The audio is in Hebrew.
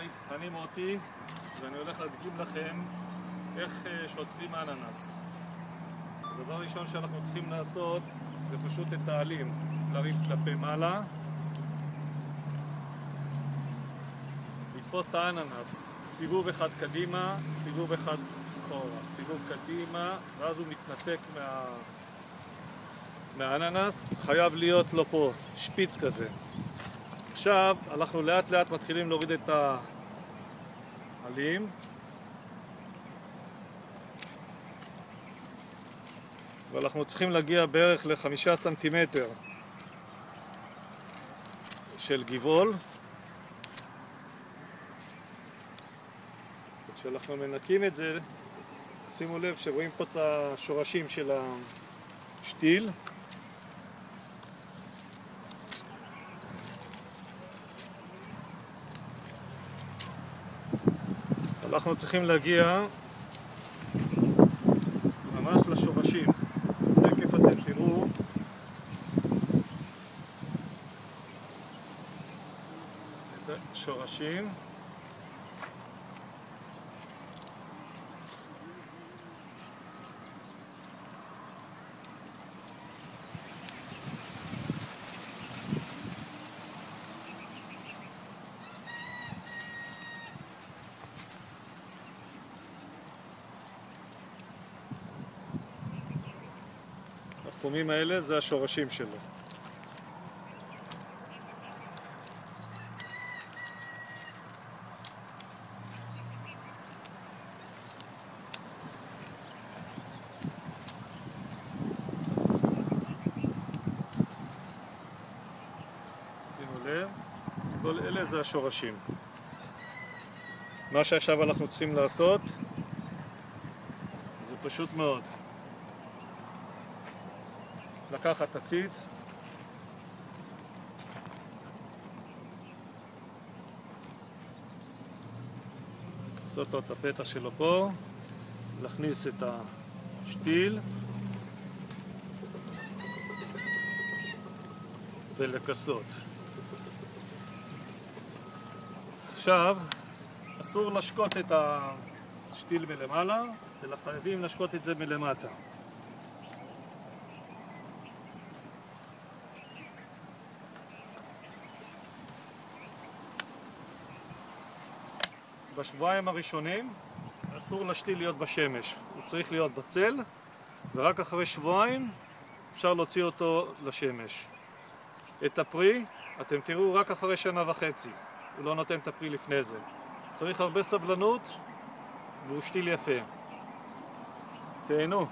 היי, אני מוטי ואני הולך להדגים לכם איך שותלים אננס. הדבר הראשון שאנחנו צריכים לעשות זה פשוט את העלים, להרים כלפי מעלה, לתפוס את האננס, סיבוב אחד קדימה, סיבוב אחד אחורה, סיבוב קדימה, ואז הוא מתנתק מהאננס. חייב להיות לו פה שפיץ כזה. עכשיו אנחנו לאט לאט מתחילים להוריד את העלים, ואנחנו צריכים להגיע בערך ל5 סנטימטר של גבעול. כשאנחנו מנקים את זה, שימו לב שרואים פה את השורשים של השתיל. אנחנו צריכים להגיע ממש לשורשים. תכף אתם תראו את השורשים. החומים האלה זה השורשים שלו. שימו לב, כל אלה זה השורשים. מה שעכשיו אנחנו צריכים לעשות זה פשוט מאוד לקחת עציץ, לעשות לו את הפתח שלו פה, להכניס את השתיל ולכסות. עכשיו אסור לשקוט את השתיל מלמעלה, אלא חייבים לשקוט את זה מלמטה. בשבועיים הראשונים אסור לשתיל להיות בשמש, הוא צריך להיות בצל, ורק אחרי שבועיים אפשר להוציא אותו לשמש. את הפרי אתם תראו רק אחרי 1.5 שנה, הוא לא נותן את הפרי לפני זה. צריך הרבה סבלנות והוא שתיל יפה. תהנו.